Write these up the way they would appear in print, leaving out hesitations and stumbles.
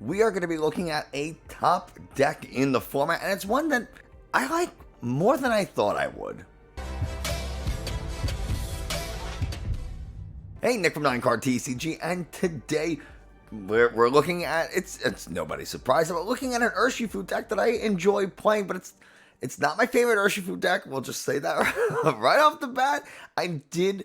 we are going to be looking at a top deck in the format, and it's one that I like more than I thought I would. Hey, Nick from 9Card TCG, and today we're looking at, it's nobody's surprise, but looking at an Urshifu deck that I enjoy playing, but it's not my favorite Urshifu deck. We'll just say that right off the bat. I did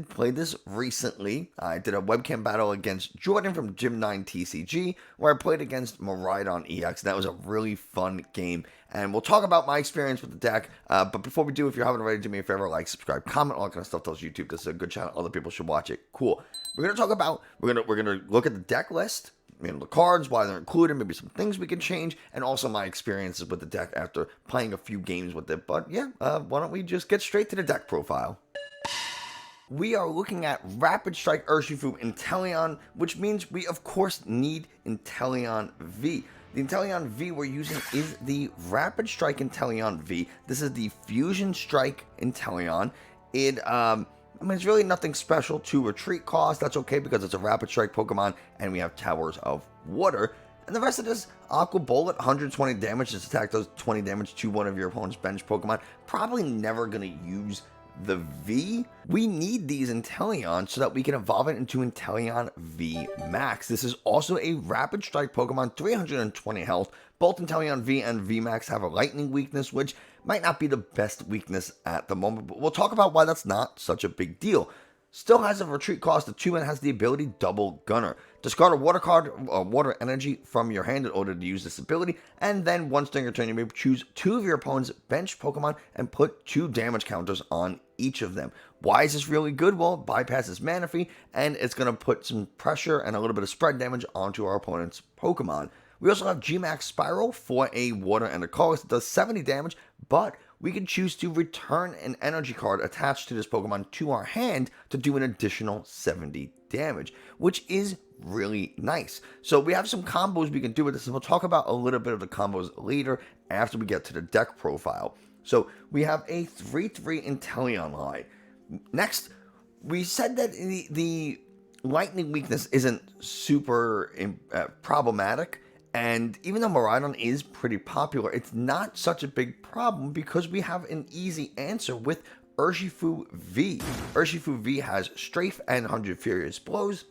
play this recently. I did a webcam battle against Jordan from Gym 9 TCG, where I played against Miraidon EX. That was a really fun game, and we'll talk about my experience with the deck. But before we do, if you haven't already, do me a favor, like, subscribe, comment, all that kind of stuff. Tells YouTube this is a good channel. Other people should watch it. Cool. We're gonna talk about we're gonna look at the deck list. The cards, why they're included, maybe some things we can change, and also my experiences with the deck after playing a few games with it. But yeah, why don't we just get straight to the deck profile? We are looking at Rapid Strike Urshifu Inteleon, which means we of course need Inteleon V. The Inteleon V we're using is the Rapid Strike Inteleon V. This is the Fusion Strike Inteleon. It's really nothing special to retreat cost. That's okay because it's a Rapid Strike Pokemon and we have Towers of Water. And the rest of this, Aqua Bullet, 120 damage. This attack does 20 damage to one of your opponent's bench Pokemon. Probably never going to use the V. We need these Inteleon so that we can evolve it into Inteleon V Max. This is also a Rapid Strike Pokemon, 320 health. Both Inteleon V and V Max have a lightning weakness, which might not be the best weakness at the moment, but we'll talk about why that's not such a big deal. Still has a retreat cost of 2 and has the ability Double Gunner. Discard a water card or water energy from your hand in order to use this ability, and then once during your turn you may choose 2 of your opponent's bench Pokemon and put 2 damage counters on each of them. Why is this really good? Well, it bypasses Manaphy, and it's going to put some pressure and a little bit of spread damage onto our opponent's Pokemon. We also have G-Max Spiral for a water and a colorless. It does 70 damage, but we can choose to return an energy card attached to this Pokemon to our hand to do an additional 70 damage, which is really nice. So we have some combos we can do with this, and we'll talk about a little bit of the combos later after we get to the deck profile. So we have a 3/3 Inteleon line. Next, we said that the lightning weakness isn't super problematic. And even though Miraidon is pretty popular, it's not such a big problem because we have an easy answer with Urshifu V. Urshifu V has Strafe and 100 Furious Blows.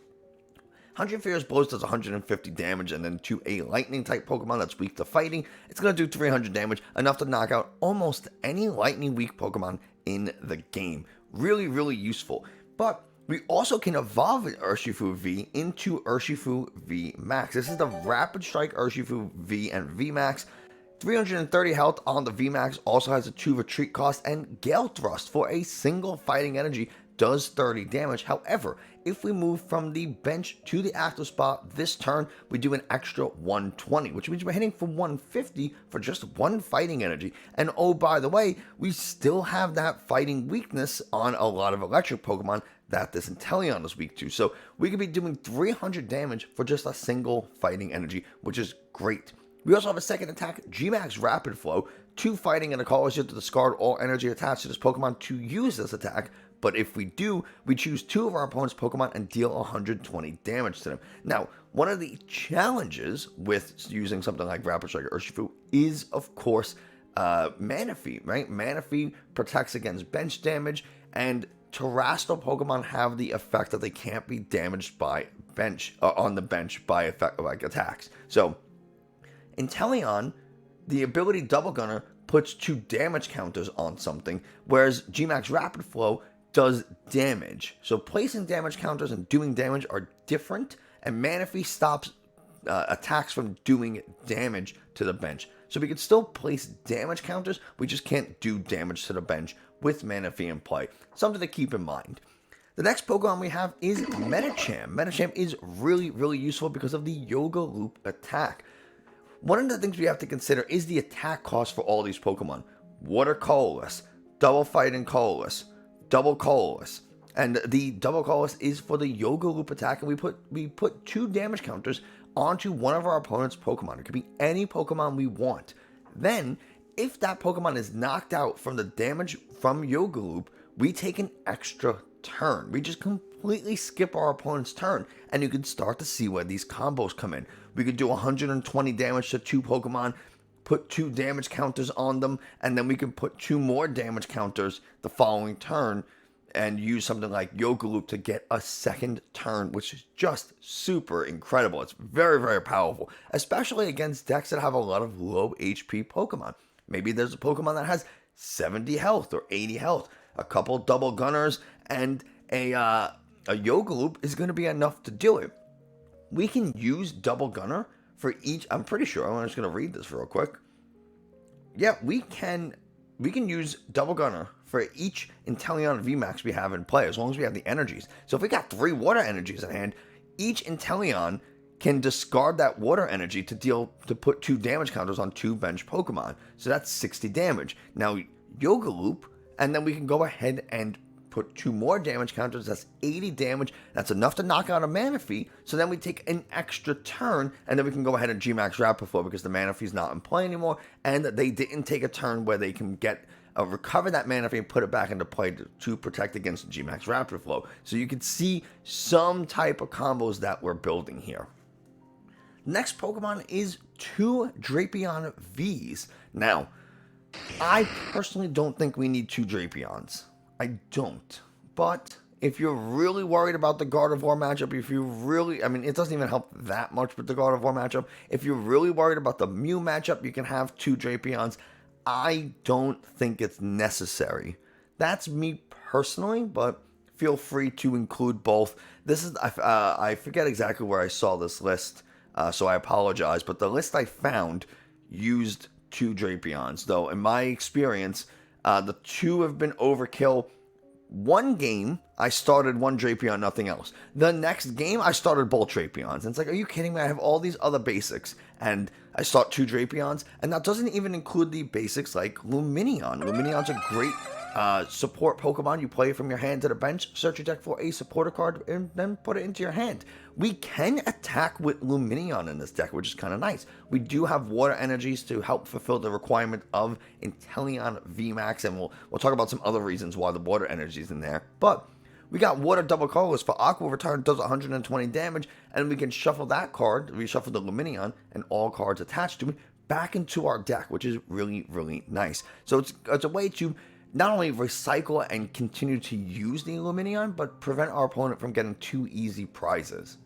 100 Furious Blows does 150 damage, and then to a lightning type Pokemon that's weak to fighting, it's going to do 300 damage, enough to knock out almost any lightning weak Pokemon in the game. Really, really useful. But we also can evolve Urshifu V into Urshifu V Max. This is the Rapid Strike Urshifu V and V Max. 330 health on the V Max, also has a 2 retreat cost, and Gale Thrust for a single fighting energy does 30 damage. However, if we move from the bench to the active spot this turn, we do an extra 120, which means we're hitting for 150 for just 1 fighting energy. And oh, by the way, we still have that fighting weakness on a lot of electric Pokemon that this Inteleon is weak to. So we could be doing 300 damage for just a single fighting energy, which is great. We also have a second attack, G-Max Rapid Flow, 2 fighting and a colorless. You have to discard all energy attached to this Pokemon to use this attack. But if we do, we choose 2 of our opponent's Pokemon and deal 120 damage to them. Now, one of the challenges with using something like Rapid Strike Urshifu is, of course, Manaphy, right? Manaphy protects against bench damage, and Terrestrial Pokemon have the effect that they can't be damaged by on the bench by effect like attacks. So Inteleon, the ability Double Gunner puts 2 damage counters on something, whereas G-Max Rapid Flow does damage. So placing damage counters and doing damage are different, and Manaphy stops attacks from doing damage to the bench. So we can still place damage counters, we just can't do damage to the bench with Manaphy in play. Something to keep in mind. The next Pokemon we have is Medicham. Medicham is really, really useful because of the Yoga Loop attack. One of the things we have to consider is the attack cost for all these Pokemon. Water Colorless, Double Fighting Colorless, Double Colorless. And the Double Colorless is for the Yoga Loop attack, and we put 2 damage counters onto one of our opponent's Pokemon. It could be any Pokemon we want. Then, if that Pokemon is knocked out from the damage from Yoga Loop, we take an extra turn. We just completely skip our opponent's turn, and you can start to see where these combos come in. We could do 120 damage to 2 Pokemon, put 2 damage counters on them, and then we can put 2 more damage counters the following turn and use something like Yoga Loop to get a second turn, which is just super incredible. It's very, very powerful, especially against decks that have a lot of low HP Pokemon. Maybe there's a Pokemon that has 70 health or 80 health. A couple double gunners and a Yoga Loop is going to be enough to do it. We can use double gunner for each. I'm pretty sure. I'm just going to read this real quick. Yeah, we can use double gunner for each Inteleon VMAX we have in play, as long as we have the energies. So if we got 3 water energies in hand, each Inteleon can discard that water energy to put 2 damage counters on 2 bench Pokemon. So that's 60 damage. Now Yoga Loop, and then we can go ahead and put 2 more damage counters. That's 80 damage. That's enough to knock out a Manaphy. So then we take an extra turn, and then we can go ahead and G-Max Rapid Flow because the Manaphy's not in play anymore, and they didn't take a turn where they can get recover that Manaphy and put it back into play to protect against G-Max Rapid Flow. So you can see some type of combos that we're building here. Next Pokemon is 2 Drapion Vs. Now, I personally don't think we need 2 Drapions. I don't. But if you're really worried about the Gardevoir matchup, it doesn't even help that much with the Gardevoir matchup. If you're really worried about the Mew matchup, you can have 2 Drapions. I don't think it's necessary. That's me personally, but feel free to include both. This is, I forget exactly where I saw this list, so I apologize, but the list I found used 2 Drapions, though in my experience, the 2 have been overkill. One game, I started 1 Drapion, nothing else. The next game, I started both Drapions. And it's like, are you kidding me? I have all these other basics, and I start 2 Drapions, and that doesn't even include the basics like Lumineon. Lumineon's a great support Pokemon. You play it from your hand to the bench, search your deck for a supporter card, and then put it into your hand. We can attack with Lumineon in this deck, which is kind of nice. We do have water energies to help fulfill the requirement of Inteleon VMAX, and we'll talk about some other reasons why the water energy is in there. But we got Water Double Colorless for Aqua Return, does 120 damage, and we can shuffle that card, we shuffle the Lumineon, and all cards attached to it back into our deck, which is really, really nice. So it's a way to not only recycle and continue to use the Lumineon, but prevent our opponent from getting 2 easy prizes.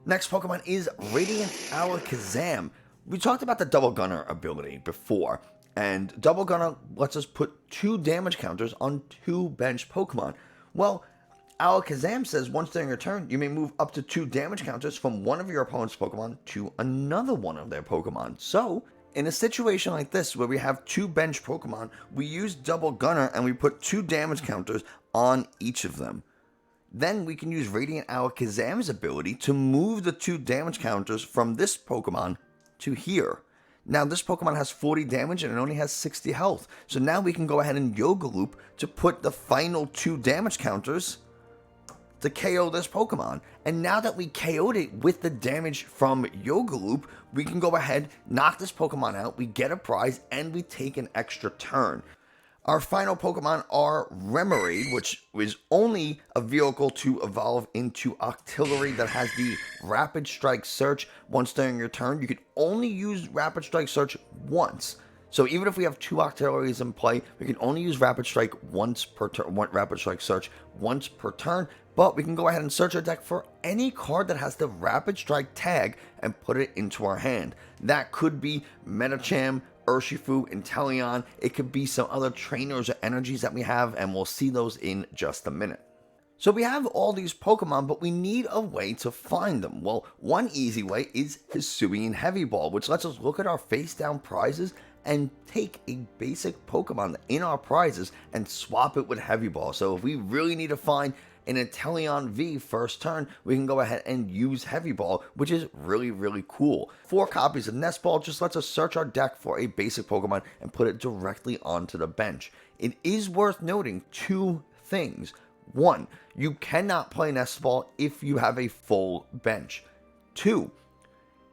Next Pokemon is Radiant Alakazam. We talked about the Double Gunner ability before, and Double Gunner lets us put 2 damage counters on 2 bench Pokemon. Well, Alakazam says once during your turn, you may move up to 2 damage counters from one of your opponent's Pokemon to another one of their Pokemon. So, in a situation like this where we have 2 bench Pokemon, we use Double Gunner and we put 2 damage counters on each of them. Then we can use Radiant Alakazam's ability to move the 2 damage counters from this Pokemon to here. Now this Pokemon has 40 damage and it only has 60 health. So now we can go ahead and Yoga Loop to put the final 2 damage counters to KO this Pokemon. And now that we KO'd it with the damage from Yoga Loop, we can go ahead, knock this Pokemon out, we get a prize, and we take an extra turn. Our final Pokemon are Remoraid, which is only a vehicle to evolve into Octillery that has the Rapid Strike Search. Once during your turn, you can only use Rapid Strike Search once. So even if we have 2 Octilleries in play, we can only use Rapid Strike once per turn, Rapid Strike Search once per turn. But we can go ahead and search our deck for any card that has the Rapid Strike tag and put it into our hand. That could be Medicham, Urshifu, Inteleon. It could be some other trainers or energies that we have, and we'll see those in just a minute. So we have all these Pokemon, but we need a way to find them. Well, one easy way is Hisuian Heavy Ball, which lets us look at our face-down prizes and take a basic Pokemon in our prizes and swap it with Heavy Ball. So if we really need to find an Inteleon V first turn, we can go ahead and use Heavy Ball, which is really, really cool. 4 copies of Nest Ball just lets us search our deck for a basic Pokemon and put it directly onto the bench. It is worth noting 2 things. 1, you cannot play Nest Ball if you have a full bench. 2,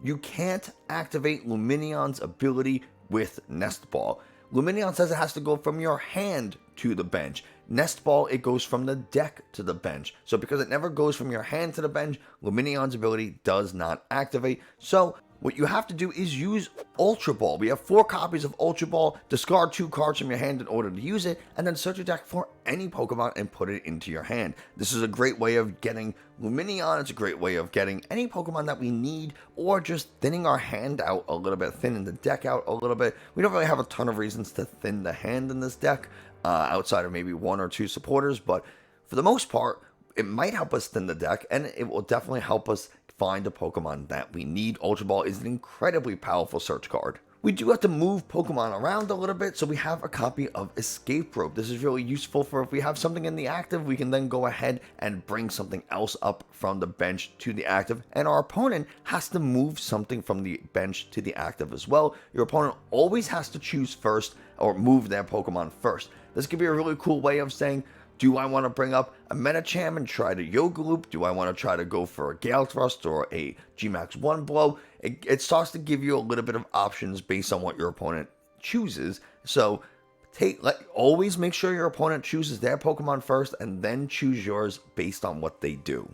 you can't activate Lumineon's ability with Nest Ball. Lumineon says it has to go from your hand to the bench. Nest Ball, it goes from the deck to the bench. So because it never goes from your hand to the bench, Luminion's ability does not activate. So what you have to do is use Ultra Ball. We have 4 copies of Ultra Ball. Discard 2 cards from your hand in order to use it, and then search your deck for any Pokemon and put it into your hand. This is a great way of getting Luminion. It's a great way of getting any Pokemon that we need, or just thinning our hand out a little bit, thinning the deck out a little bit. We don't really have a ton of reasons to thin the hand in this deck, outside of maybe 1 or 2 supporters, but for the most part, it might help us thin the deck, and it will definitely help us find a Pokemon that we need. Ultra Ball is an incredibly powerful search card. We do have to move Pokemon around a little bit, so we have a copy of Escape Rope. This is really useful for if we have something in the active, we can then go ahead and bring something else up from the bench to the active, and our opponent has to move something from the bench to the active as well. Your opponent always has to choose first, or move their Pokemon first. This could be a really cool way of saying, do I want to bring up a Medicham and try to Yoga Loop? Do I want to try to go for a Gale Thrust or a Gmax 1 Blow? It starts to give you a little bit of options based on what your opponent chooses. So always make sure your opponent chooses their Pokemon first and then choose yours based on what they do.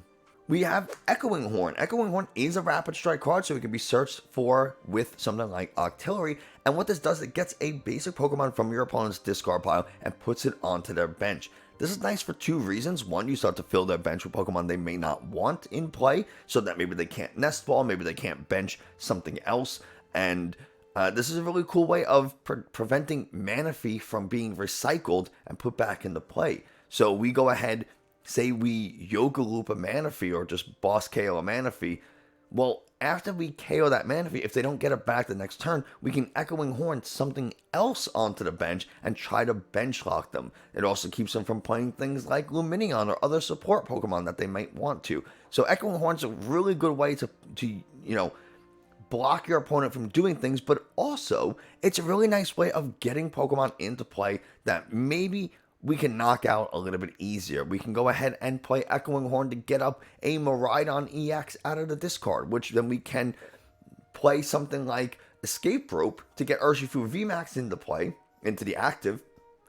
We have Echoing Horn. Echoing Horn is a Rapid Strike card, so it can be searched for with something like Octillery. And what this does, it gets a basic Pokemon from your opponent's discard pile and puts it onto their bench. This is nice for 2 reasons. One, you start to fill their bench with Pokemon they may not want in play, so that maybe they can't Nest Ball, maybe they can't bench something else. And this is a really cool way of preventing Manaphy from being recycled and put back into play. So we go ahead, say we Yoga Loop a Manaphy or just Boss KO a Manaphy. Well, after we KO that Manaphy, if they don't get it back the next turn, we can Echoing Horn something else onto the bench and try to bench lock them. It also keeps them from playing things like Lumineon or other support Pokemon that they might want to. So Echoing Horn's a really good way to block your opponent from doing things, but also it's a really nice way of getting Pokemon into play that maybe we can knock out a little bit easier. We can go ahead and play Echoing Horn to get up a Miraidon EX out of the discard, which then we can play something like Escape Rope to get Urshifu VMAX into play, into the active,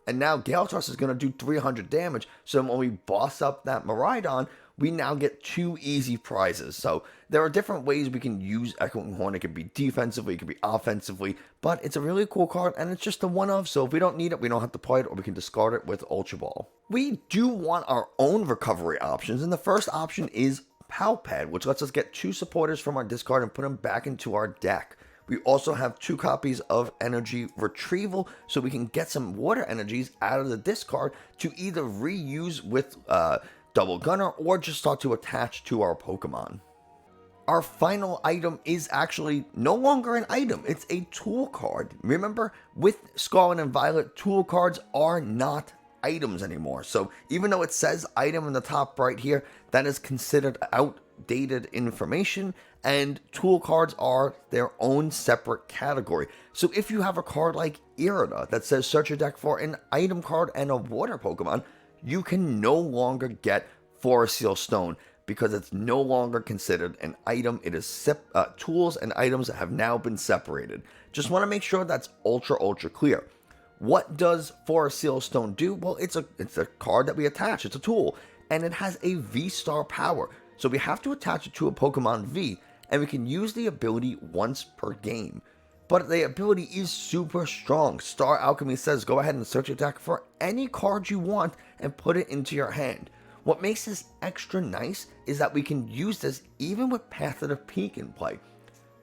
and now Gale Thrust is going to do 300 damage, so when we boss up that Miraidon, we now get 2 easy prizes. So there are different ways we can use Echoing Horn. It can be defensively, it can be offensively, but it's a really cool card, and it's just a one-of, so if we don't need it, we don't have to play it, or we can discard it with Ultra Ball. We do want our own recovery options, and the first option is Palpad, which lets us get 2 supporters from our discard and put them back into our deck. We also have 2 copies of Energy Retrieval, so we can get some water energies out of the discard to either reuse with Double Gunner or just start to attach to our Pokemon. Our final item is actually no longer an item, it's a tool card. Remember, with Scarlet and Violet, tool cards are not items anymore. So even though it says item in the top right here, that is considered outdated information, and tool cards are their own separate category. So if you have a card like Irida that says search your deck for an item card and a water Pokemon, you can no longer get Forest Seal Stone because it's no longer considered an item. It is tools and items that have now been separated. Just want to make sure that's ultra clear. What does Forest Seal Stone do? Well, it's a card that we attach. It's a tool, and it has a V-Star power. So we have to attach it to a Pokemon V, and we can use the ability once per game. But the ability is super strong. Star Alchemy says go ahead and search your deck for any card you want and put it into your hand. What makes this extra nice is that we can use this even with Path of the Peak in play.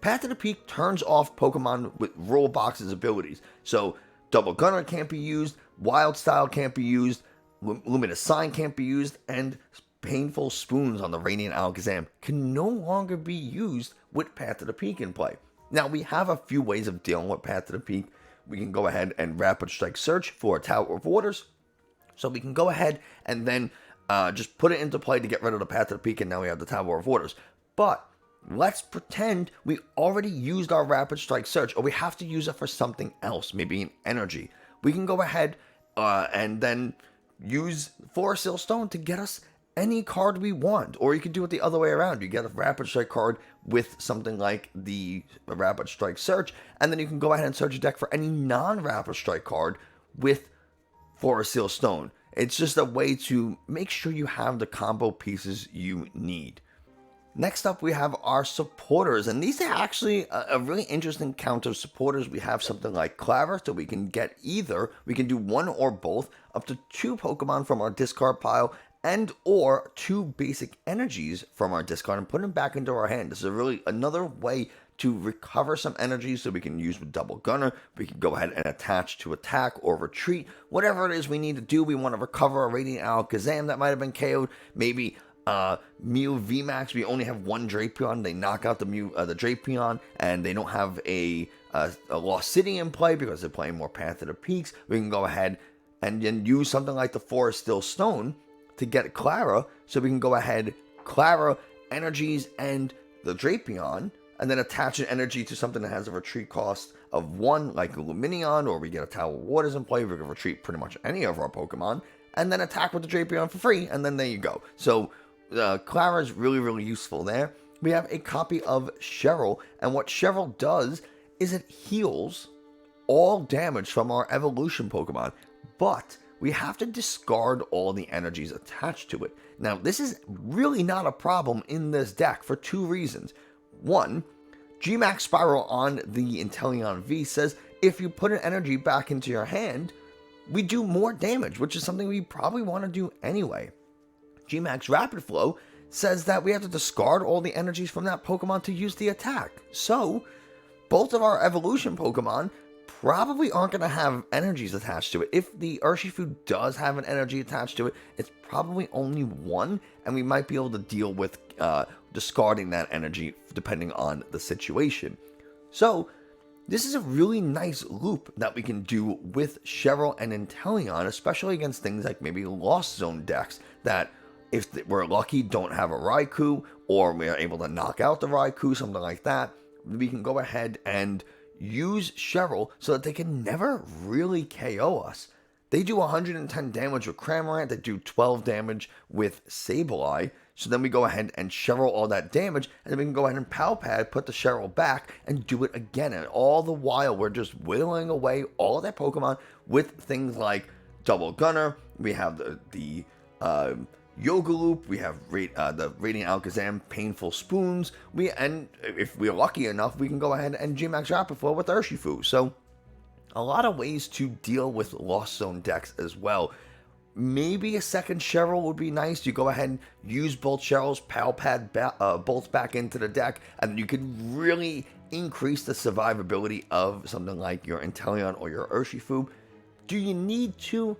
Path of the Peak turns off Pokemon with Roll Box's abilities. So Double Gunner can't be used, Wild Style can't be used, Luminous Sign can't be used, and Painful Spoons on the Radiant Alakazam can no longer be used with Path of the Peak in play. Now, we have a few ways of dealing with Path of the Peak. We can go ahead and Rapid Strike search for a Tower of Waters. So we can go ahead and then just put it into play to get rid of the Path of the Peak, and now we have the Tower of Waters. But let's pretend we already used our Rapid Strike search, or we have to use it for something else, maybe an energy. We can go ahead and then use Forest Seal Stone to get us any card we want, or you can do it the other way around. You get a Rapid Strike card with something like the Rapid Strike search, and then you can go ahead and search your deck for any non-Rapid Strike card with Forest Seal Stone. It's just a way to make sure you have the combo pieces you need. Next up, we have our supporters, and these are actually a really interesting count of supporters. We have something like Clara, so we can get either, we can do one or both, up to 2 Pokemon from our discard pile, and or 2 basic energies from our discard and put them back into our hand. This is really another way to recover some energy, so we can use with Double Gunner. We can go ahead and attach to attack or retreat, whatever it is we need to do. We want to recover a Radiant Alakazam that might have been KO'd, maybe Mew VMAX. We only have 1 Drapion. They knock out the Drapion, and they don't have a Lost City in play because they're playing more Path of the Peaks. We can go ahead and then use something like the Forest Still Stone to get Clara, so we can go ahead, Clara, energies, and the Drapion, and then attach an energy to something that has a retreat cost of 1, like Lumineon, or we get a Tower of Waters in play. We can retreat pretty much any of our Pokemon, and then attack with the Drapion for free, and then there you go. So Clara is really, really useful there. We have a copy of Cheryl, and what Cheryl does is it heals all damage from our evolution Pokemon, but we have to discard all the energies attached to it. Now, this is really not a problem in this deck for 2 reasons. 1, Gmax Spiral on the Inteleon V says if you put an energy back into your hand, we do more damage, which is something we probably want to do anyway. Gmax Rapid Flow says that we have to discard all the energies from that Pokemon to use the attack. So, both of our evolution Pokemon probably aren't going to have energies attached to it. If the Urshifu does have an energy attached to it, it's probably only 1, and we might be able to deal with discarding that energy depending on the situation. So, this is a really nice loop that we can do with Cheryl and Inteleon, especially against things like maybe Lost Zone decks that, if we're lucky, don't have a Raikou, or we are able to knock out the Raikou, something like that. We can go ahead and use Cheryl so that they can never really KO us. They do 110 damage with Cramorant, they do 12 damage with Sableye, so then we go ahead and Cheryl all that damage, and then we can go ahead and Pal Pad, put the Cheryl back, and do it again. And all the while, we're just whittling away all their Pokemon with things like Double Gunner, we have the Yoga Loop, we have the Radiant Alakazam, Painful Spoons, and if we're lucky enough, we can go ahead and Gmax Rapid Flow with Urshifu. So, a lot of ways to deal with Lost Zone decks as well. Maybe a second Cheryl would be nice. You go ahead and use both Cheryl's Pal Pad bolts back into the deck, and you can really increase the survivability of something like your Inteleon or your Urshifu. Do you need to?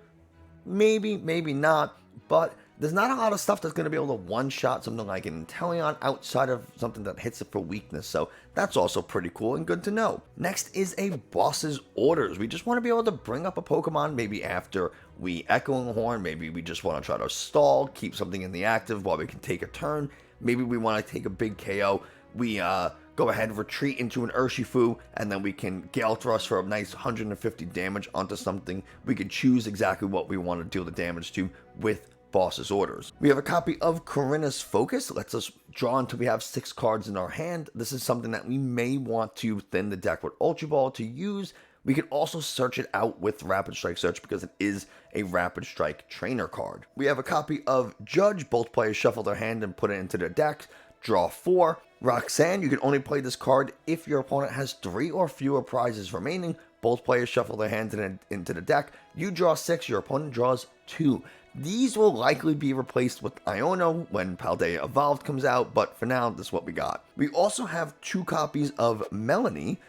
Maybe, maybe not, but there's not a lot of stuff that's going to be able to one-shot something like an Inteleon outside of something that hits it for weakness, so that's also pretty cool and good to know. Next is a boss's orders. We just want to be able to bring up a Pokemon maybe after we Echoing Horn, maybe we just want to try to stall, keep something in the active while we can take a turn, maybe we want to take a big KO, we go ahead and retreat into an Urshifu, and then we can Gale Thrust for a nice 150 damage onto something. We can choose exactly what we want to deal the damage to with boss's orders. We have a copy of Corinna's Focus. Lets us draw until we have 6 cards in our hand. This is something that we may want to thin the deck with Ultra Ball to use. We can also search it out with Rapid Strike Search because it is a Rapid Strike trainer card. We have a copy of Judge. Both players shuffle their hand and put it into their deck. Draw 4. Roxanne, you can only play this card if your opponent has 3 or fewer prizes remaining. Both players shuffle their hand into the deck. You draw 6, your opponent draws 2. These will likely be replaced with Iono when Paldea Evolved comes out, but for now, this is what we got. We also have 2 copies of Melanie.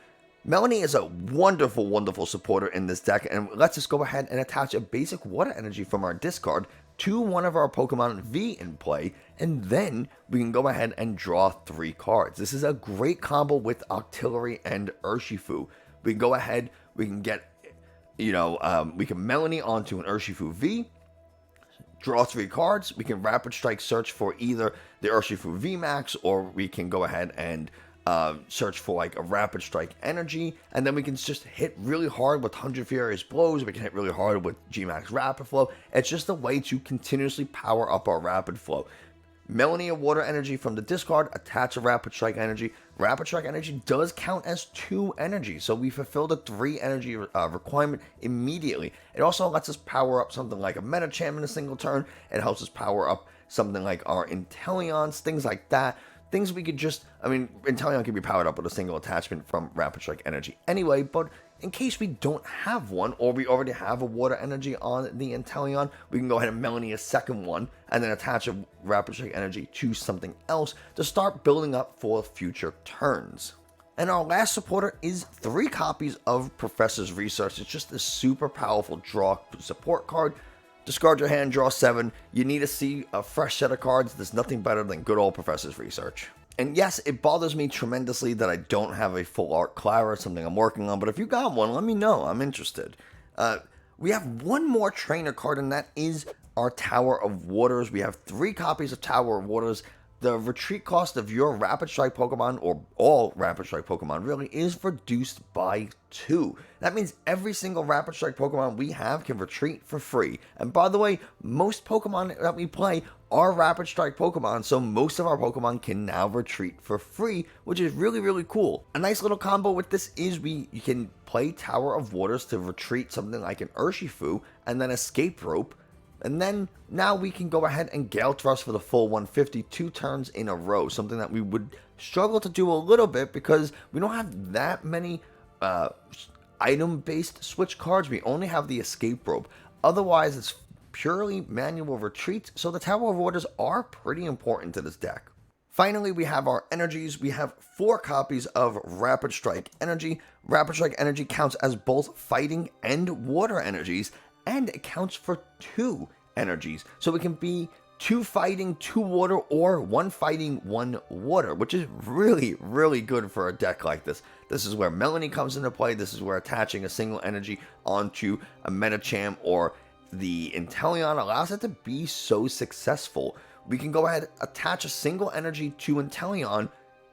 Melanie is a wonderful, wonderful supporter in this deck, and lets us go ahead and attach a basic water energy from our discard to one of our Pokemon V in play, and then we can go ahead and draw 3 cards. This is a great combo with Octillery and Urshifu. We can go ahead, we can get, we can Melanie onto an Urshifu V, draw 3 cards, we can Rapid Strike Search for either the Urshifu VMAX, or we can go ahead and search for like a Rapid Strike Energy, and then we can just hit really hard with 100 Furious Blows, we can hit really hard with Gmax Rapid Flow. It's just a way to continuously power up our Rapid Flow. Melanie a water energy from the discard, attach a Rapid Strike energy. Rapid Strike energy does count as 2 energy, so we fulfill the 3 energy requirement immediately. It also lets us power up something like a Medicham in a single turn. It helps us power up something like our Inteleons, things like that. Things we could just, Inteleon can be powered up with a single attachment from Rapid Strike energy anyway, but in case we don't have one, or we already have a water energy on the Inteleon, we can go ahead and Melanie a second one, and then attach a Rapid Strike energy to something else to start building up for future turns. And our last supporter is 3 copies of Professor's Research. It's just a super powerful draw support card. Discard your hand, draw 7. You need to see a fresh set of cards. There's nothing better than good old Professor's Research. And yes, it bothers me tremendously that I don't have a full art Clara, something I'm working on, but if you got one, let me know. I'm interested. We have one more trainer card, and that is our Tower of Waters. We have 3 copies of Tower of Waters. The retreat cost of your Rapid Strike Pokemon, or all Rapid Strike Pokemon really, is reduced by 2. That means every single Rapid Strike Pokemon we have can retreat for free. And by the way, most Pokemon that we play are Rapid Strike Pokemon, so most of our Pokemon can now retreat for free, which is really, really cool. A nice little combo with this is you can play Tower of Waters to retreat something like an Urshifu, and then Escape Rope. And then now we can go ahead and Gale Thrust for the full 150 2 turns in a row. Something that we would struggle to do a little bit because we don't have that many item-based switch cards. We only have the Escape Rope. Otherwise, it's purely manual retreats. So the Tower of Waters are pretty important to this deck. Finally, we have our energies. We have 4 copies of Rapid Strike Energy. Rapid Strike Energy counts as both fighting and water energies, and it counts for 2 energies. So it can be 2 fighting, 2 water, or 1 fighting, 1 water, which is really, really good for a deck like this. This is where Melanie comes into play. This is where attaching a single energy onto a Medicham or the Inteleon allows it to be so successful. We can go ahead, attach a single energy to Inteleon.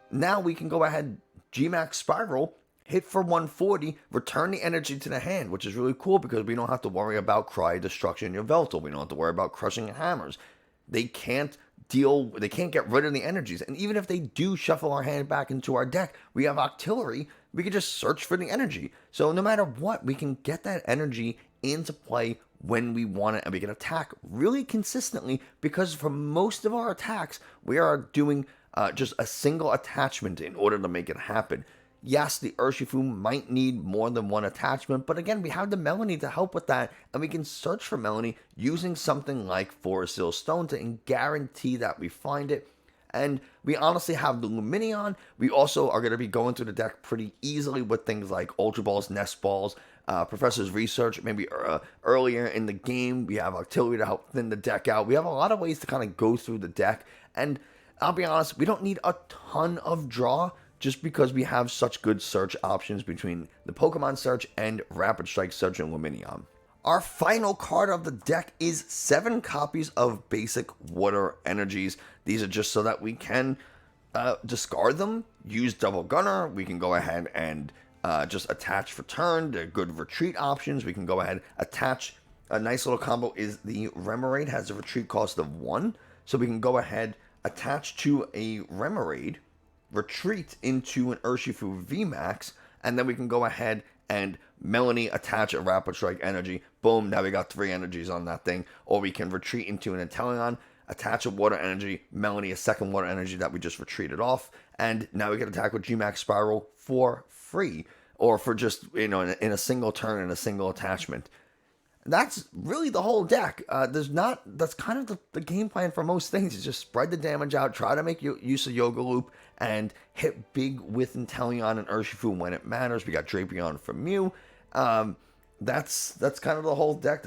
Now we can go ahead, Gmax Spiral, hit for 140, return the energy to the hand, which is really cool because we don't have to worry about Cry Destruction in Yveltal. We don't have to worry about Crushing Hammers. They can't get rid of the energies. And even if they do shuffle our hand back into our deck, we have Octillery. We can just search for the energy. So no matter what, we can get that energy into play when we want it, and we can attack really consistently because for most of our attacks, we are doing just a single attachment in order to make it happen. Yes, the Urshifu might need more than 1 attachment, but again, we have the Melanie to help with that, and we can search for Melanie using something like Forest Seal Stone to guarantee that we find it. And we honestly have the Lumineon. We also are going to be going through the deck pretty easily with things like Ultra Balls, Nest Balls, Professor's Research, maybe earlier in the game. We have Octillery to help thin the deck out. We have a lot of ways to kind of go through the deck, and I'll be honest, we don't need a ton of draw, just because we have such good search options between the Pokemon Search and Rapid Strike Search and Lumineon. Our final card of the deck is 7 copies of basic water energies. These are just so that we can discard them, use Double Gunner. We can go ahead and just attach for turn. They're good retreat options. We can go ahead, attach. A nice little combo is the Remoraid has a retreat cost of 1. So we can go ahead, attach to a Remoraid, retreat into an Urshifu VMAX, and then we can go ahead and Melanie attach a Rapid Strike energy. Boom, now we got 3 energies on that thing. Or we can retreat into an Inteleon, attach a water energy, Melanie a second water energy that we just retreated off, and now we can attack with Gmax Spiral for free, or for just, in a single turn and a single attachment. That's really the whole deck. That's kind of the game plan for most things, is just spread the damage out, try to make use of Yoga Loop, and hit big with Inteleon and Urshifu when it matters. We got Drapion from Mew. That's kind of the whole deck.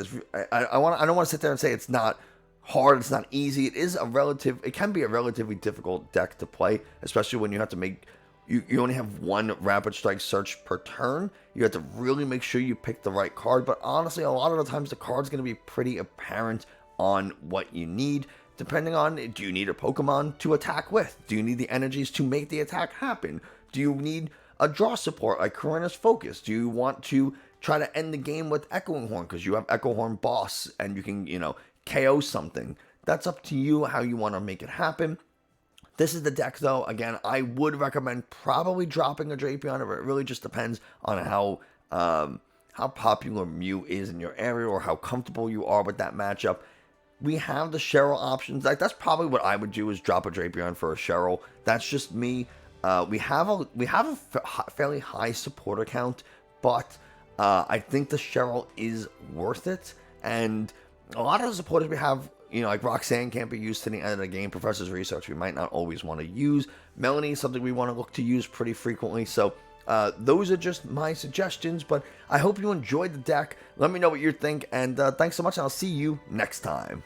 I don't want to sit there and say it's not hard, it's not easy. It can be a relatively difficult deck to play, especially when you have to make you only have 1 Rapid Strike Search per turn. You have to really make sure you pick the right card, but honestly, a lot of the times the card's going to be pretty apparent on what you need, depending on, do you need a Pokemon to attack with? Do you need the energies to make the attack happen? Do you need a draw support like Corinna's Focus? Do you want to try to end the game with Echoing Horn because you have Echo Horn Boss and you can, KO something? That's up to you how you want to make it happen. This is the deck, though. Again, I would recommend probably dropping a Drapion. It really just depends on how popular Mew is in your area or how comfortable you are with that matchup. We have the Cheryl options. Like, that's probably what I would do, is drop a Drapion for a Cheryl. That's just me. We have a fairly high supporter count, but I think the Cheryl is worth it. And a lot of the supporters we have, like Roxanne can't be used to the end of the game. Professor's Research we might not always want to use. Melanie is something we want to look to use pretty frequently. So those are just my suggestions, but I hope you enjoyed the deck. Let me know what you think, and thanks so much, and I'll see you next time.